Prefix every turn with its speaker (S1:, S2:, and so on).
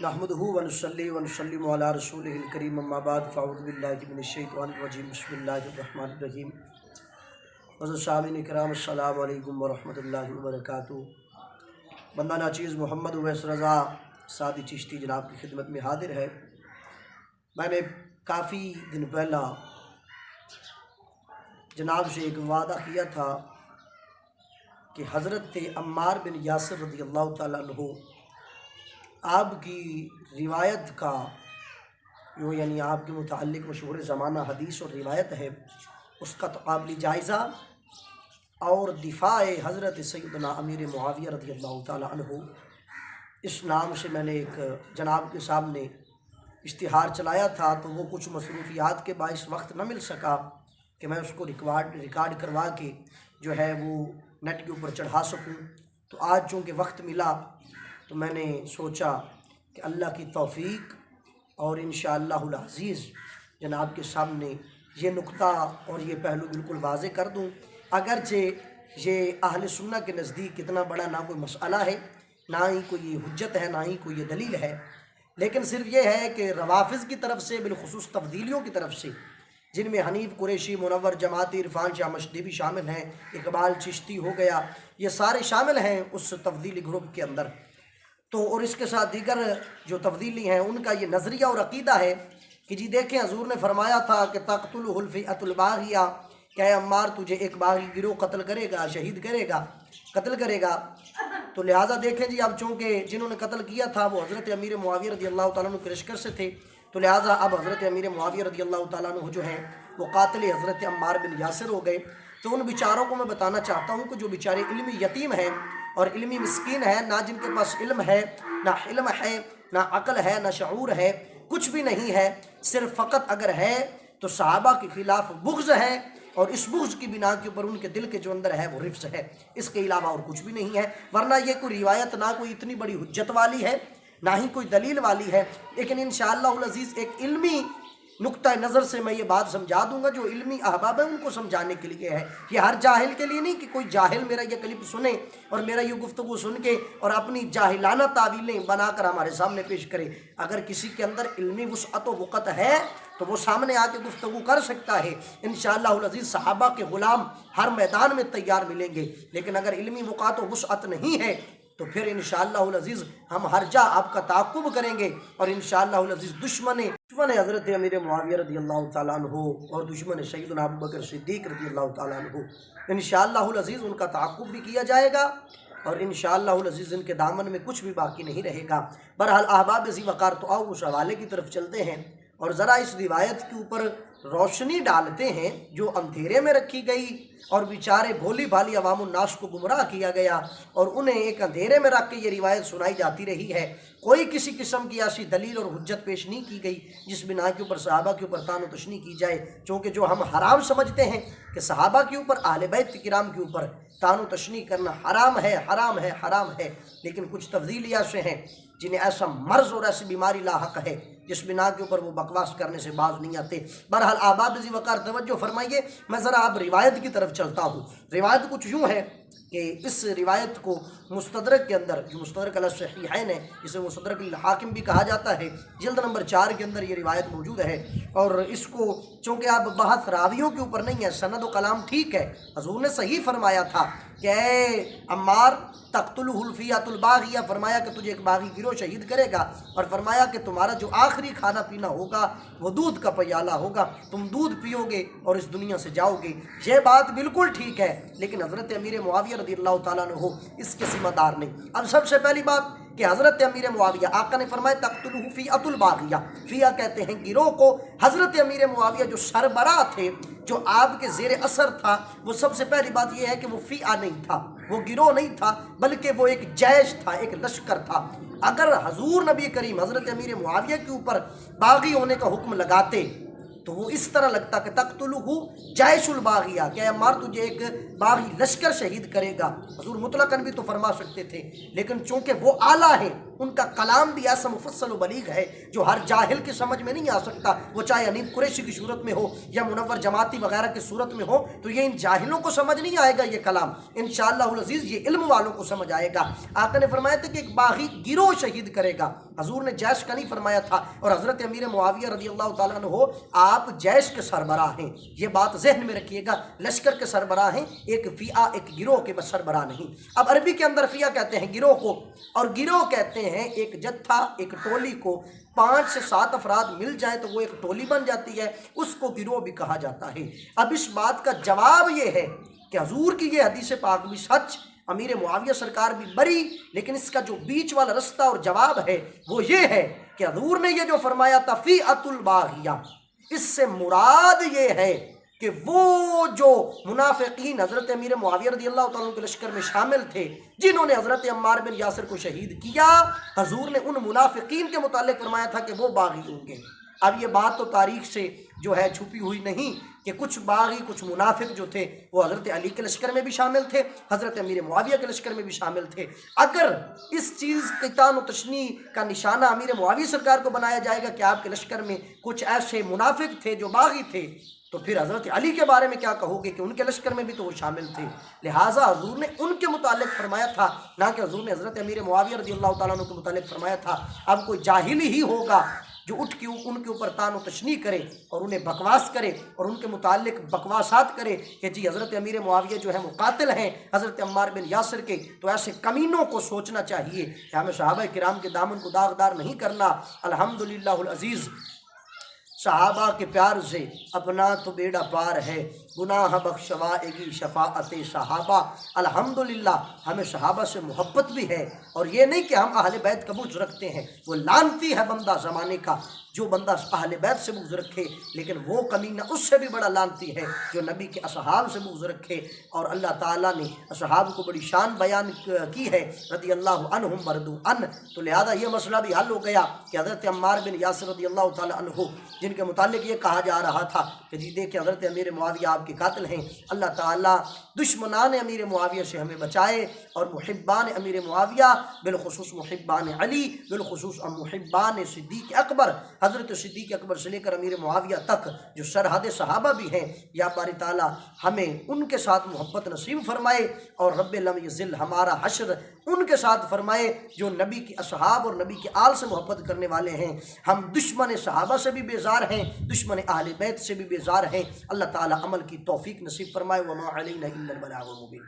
S1: नहमदुहु व नुसल्ली व नुसल्लिमु अला रसूलिहिल करीम अम्मा बाद फ़अऊज़ु बिल्लाहि मिनश शैतानिर रजीम बिस्मिल्लाहिर रहमानिर रहीम। सामीन इकराम अस्सलामु अलैकुम व रहमतुल्लाहि व बरकातुहू। बंदा नाचीज़ मोहम्मद उवैस रज़ा सादी चिश्ती जनाब की खिदमत में हाजिर है। मैंने काफ़ी दिन पहला जनाब से एक वादा किया था कि हज़रत अम्मार बिन यासिर रज़ियल्लाहु ताला अन्हु आपकी रिवायत का जो यानी आपके मुताल्लिक़ मशहूर ज़माना हदीस और रिवायत है उसका तक़ाबली जायज़ा और दिफ़ाए हज़रत सैयदना अमीर मुआविया रज़ियल्लाहु ताला अन्हु इस नाम से मैंने एक जनाब के सामने इश्तिहार चलाया था। तो वो कुछ मसरूफ़ियात के बाइस वक्त न मिल सका कि मैं उसको रिकॉर्ड करवा के जो है वो नेट के ऊपर चढ़ा सकूं। तो आज चूँकि वक्त मिला तो मैंने सोचा कि अल्लाह की तौफ़ीक़ और इंशाअल्लाहुल अज़ीज़ जनाब के सामने ये नुक्ता और ये पहलू बिल्कुल वाज़े कर दूं। अगरचे ये अहले सुन्ना के नज़दीक इतना बड़ा ना कोई मसला है, ना ही कोई ये हुज्जत है, ना ही कोई ये दलील है, लेकिन सिर्फ ये है कि रवाफ़िज़ की तरफ से बिलखुसूस तब्दीलियों की तरफ से जिनमें हनीफ़ कुरैशी, मुनव्वर जमाती, इरफान शाह मशदी भी शामिल हैं, इकबाल चिश्ती हो गया, ये सारे शामिल हैं उस तब्दीली ग्रुप के अंदर। तो और इसके साथ दीगर जो तब्दीली हैं उनका ये नज़रिया और अक़ीदा है कि जी देखें हजूर ने फरमाया था कि तक़्तुलुहुल फ़िअतुल बाग़िया, क्या अम्मार तुझे एक बागी गिरोह कत्ल करेगा, शहीद करेगा, कत्ल करेगा। तो लिहाजा देखें जी अब चूँकि जिन्होंने कत्ल किया था वो हज़रत अमीर मुआविया रज़ियल्लाहु ताला अन्हु के लश्कर से थे, तो लिहाजा अब हज़रत अमीर मुआविया रज़ियल्लाहु ताला अन्हु जो हैं वो कातिल हज़रत अम्मार बिन यासिर हो गए। तो उन बेचारों को मैं बताना चाहता हूँ कि जो बेचारे इल्मी यतीम हैं और इल्मी मिस्कीन है, ना जिनके पास इल्म है, ना इल्म है, ना अक़ल है, ना शऊर है, कुछ भी नहीं है, सिर्फ फ़कत अगर है तो सहाबा के ख़िलाफ़ बुग़्ज़ है और इस बुग़्ज़ की बिना के ऊपर उनके दिल के जो अंदर है वो रिफ्स है, इसके अलावा और कुछ भी नहीं है। वरना ये कोई रिवायत ना कोई इतनी बड़ी हुज्जत वाली है, ना ही कोई दलील वाली है, लेकिन इंशाअल्लाहुल अज़ीज़ एक इल्मी नुक्ता नज़र से मैं ये बात समझा दूंगा जो इल्मी अहबाब है उनको समझाने के लिए है। ये हर जाहिल के लिए नहीं कि कोई जाहिल मेरा ये क्लिप सुने और मेरा ये गुफ्तगू सुन के और अपनी जाहिलाना तावीलें बनाकर हमारे सामने पेश करे। अगर किसी के अंदर इल्मी वुसअत व वक़्त है तो वो सामने आके गुफ्तगू कर सकता है। इंशाअल्लाहुल अज़ीज़ सहाबा के ग़ुलाम हर मैदान में तैयार मिलेंगे, लेकिन अगर इल्मी वक़्त व वुसअत नहीं है तो फिर इंशाअल्लाहुल अज़ीज़ हम हर जा आपका ताक़ुब करेंगे और इंशाअल्लाहुल अज़ीज़ दुश्मन हज़रत अमीर मुआविया रज़ियल्लाहु ताला अन्हु और दुश्मन सैयदना अबू बकर सिद्दीक़ रज़ियल्लाहु ताला अन्हु इंशाअल्लाहुल अज़ीज़ उनका ताक़ुब भी किया जाएगा और इंशाअल्लाहुल अज़ीज़ इनके दामन में कुछ भी बाकी नहीं रहेगा। बहरहाल अहबाब ज़ी वक़ार, तो आओ उस हवाले की तरफ चलते हैं और ज़रा इस रिवायत के ऊपर रोशनी डालते हैं जो अंधेरे में रखी गई और बेचारे भोली भाली अवामुन्नास को गुमराह किया गया और उन्हें एक अंधेरे में रख के ये रिवायत सुनाई जाती रही है। कोई किसी किस्म की ऐसी दलील और हुज्जत पेश नहीं की गई जिस बिना के ऊपर सहाबा के ऊपर तानो तशनी की जाए, क्योंकि जो हम हराम समझते हैं कि सहाबा के ऊपर अहले बैत किराम के ऊपर तानो तशनी करना हराम है, हराम है, हराम है, लेकिन कुछ तब्दीली ऐसे हैं जिन्हें ऐसा मर्ज़ और ऐसी बीमारी लाहक है जिस बिना के ऊपर वो बकवास करने से बाज नहीं आते। बहरहाल अहबाब ज़ी वक़ार तवज्जो फरमाइए, मैं ज़रा अब रिवायत की तरफ चलता हूँ। रिवायत कुछ यूँ है कि इस रिवायत को मुस्तदरक के अंदर, जो मुस्तदरक अला सहीहैन है, जिसे मुस्तदरक अल हाकिम भी कहा जाता है, जिल्द नंबर 4 के अंदर ये रिवायत मौजूद है। और इसको चूँकि आप बहस रावियों के ऊपर नहीं है, सनद व कलाम ठीक है, हजूर ने सही फरमाया था कि अम्मार तक़्तुलुहुल फ़िअतुल बाग़िया, फरमाया कि तुझे एक बागी गिरोह शहीद करेगा और फरमाया कि तुम्हारा जो आखिरी खाना पीना होगा वो दूध का प्याला होगा, तुम दूध पियोगे और इस दुनिया से जाओगे। ये बात बिल्कुल ठीक है, लेकिन हज़रत अमीर मुआविया रज़ियल्लाहु ताला अन्हु इसके ज़िम्मेदार नहीं। अब सबसे पहली बात कि हज़रत अमीर मुआविया, आका ने फरमाया तक़्तुलुहु फ़िअतुल बाग़िया, फ़िया कहते हैं गिरोह को। हज़रत अमीर मुआविया जो सरबराह थे, जो आपके ज़ेर असर था, वो सबसे पहली बात यह है कि वो फ़िया नहीं था, वो गिरोह नहीं था, बल्कि वो एक जैश था, एक लश्कर था। अगर हजूर नबी करीम हज़रत अमीर मुआविया के ऊपर बागी होने का हुक्म लगाते तो वो इस तरह लगता कि तक़्तुलुहु जैशुल बाग़िया, क्या अम्मार तुझे एक बागी लश्कर शहीद करेगा। हजूर मुतलकन भी तो फरमा सकते थे, लेकिन चूँकि वो आला है, ان کا کلام بھی ایسا مفصل و بلیغ ہے جو ہر جاہل کی سمجھ میں نہیں آ سکتا، وہ چاہے انیب قریشی کی صورت میں ہو یا منور جماعتی وغیرہ کی صورت میں ہو، تو یہ ان جاہلوں کو سمجھ نہیں آئے گا یہ کلام، انشاءاللہ العزیز یہ علم والوں کو سمجھ آئے گا۔ آقا نے فرمایا تھا کہ ایک باغی گروہ شہید کرے گا، حضور نے جیش کا نہیں فرمایا تھا، اور حضرت امیر معاویہ رضی اللہ تعالیٰ عنہ آپ جیش کے سربراہ ہیں، یہ بات ذہن میں رکھیے گا، لشکر کے سربراہ ہیں، ایک فیعہ ایک گروہ کے بس سربراہ نہیں۔ اب عربی کے اندر فیعہ کہتے ہیں گروہ کو، اور گروہ کہتے ہیں ایک جتھا، ایک ٹولی کو 5 سے 7 افراد مل جائیں تو وہ ایک ٹولی بن جاتی ہے، اس کو گروہ بھی کہا جاتا ہے۔ اب اس بات کا جواب یہ ہے کہ حضور کی یہ حدیث پاک بھی سچ، امیر معاویہ سرکار بھی بری، لیکن اس کا جو بیچ والا رستہ اور جواب ہے وہ یہ ہے کہ حضور نے یہ جو فرمایا تھا فیعۃ الباغیہ، اس سے مراد یہ ہے کہ وہ جو منافقین حضرت امیر معاویہ رضی اللہ تعالیٰ عنہ کے لشکر میں شامل تھے جنہوں نے حضرت عمار بن یاسر کو شہید کیا، حضور نے ان منافقین کے متعلق فرمایا تھا کہ وہ باغی ہوں گے۔ اب یہ بات تو تاریخ سے جو ہے چھپی ہوئی نہیں کہ کچھ باغی، کچھ منافق جو تھے وہ حضرت علی کے لشکر میں بھی شامل تھے، حضرت امیر معاویہ کے لشکر میں بھی شامل تھے۔ اگر اس چیز کی طعن و تشنیع کا نشانہ امیر معاویہ سرکار کو بنایا جائے گا کہ آپ کے لشکر میں کچھ ایسے منافق تھے جو باغی تھے، تو پھر حضرت علی کے بارے میں کیا کہو گے کہ ان کے لشکر میں بھی تو وہ شامل تھے۔ لہٰذا حضور نے ان کے متعلق فرمایا تھا، نہ کہ حضور نے حضرت امیر معاویہ رضی اللہ تعالیٰ عنہ کے متعلق فرمایا تھا۔ اب کوئی جاہلی ہی ہوگا جو اٹھ کے ان کے اوپر طعن و تشنیع کرے اور انہیں بکواس کرے اور ان کے متعلق بکواسات کرے کہ جی حضرت امیر معاویہ جو ہے وہ قاتل ہیں حضرت عمار بن یاسر کے، تو ایسے کمینوں کو سوچنا چاہیے کہ ہمیں صحابہ کرام کے دامن کو داغدار نہیں کرنا۔ الحمدللہ العزیز، صحابہ کے پیار سے اپنا تو بیڑا پار ہے، گناہ بخشوائے شفاعت صحابہ۔ الحمدللہ ہمیں صحابہ سے محبت بھی ہے، اور یہ نہیں کہ ہم اہل بیت کا بغض رکھتے ہیں، وہ لعنتی ہے بندہ زمانے کا جو بندہ اہل بیت سے بغض رکھے، لیکن وہ کمینہ اس سے بھی بڑا لعنتی ہے جو نبی کے اصحاب سے بغض رکھے۔ اور اللہ تعالیٰ نے اصحاب کو بڑی شان بیان کی ہے، رضی اللہ عنہم ورضوا عنہ، تو لہذا یہ مسئلہ بھی حل ہو گیا کہ حضرت عمار بن یاسر رضی اللہ تعالیٰ عنہ جن کے متعلق یہ کہا جا رہا تھا کہ جی دیکھیں حضرت امیر معاویہ آپ کے قاتل ہیں، اللہ تعالیٰ دشمنان امیر معاویہ سے ہمیں بچائے، اور محبان امیر معاویہ بالخصوص محبان علی، بالخصوص محبان صدیق اکبر، حضرت صدیق اکبر سے لے کر امیر معاویہ تک جو سرحد صحابہ بھی ہیں، یا باری تعالیٰ ہمیں ان کے ساتھ محبت نصیب فرمائے، اور رب لم یزل ہمارا حشر ان کے ساتھ فرمائے جو نبی کی اصحاب اور نبی کے آل سے محبت کرنے والے ہیں۔ ہم دشمن صحابہ سے بھی بیزار ہیں، دشمن اہل بیت سے بھی بیزار ہیں۔ اللہ تعالیٰ عمل کی توفیق نصیب فرمائے۔ وما علینا الا البلاغ المبین۔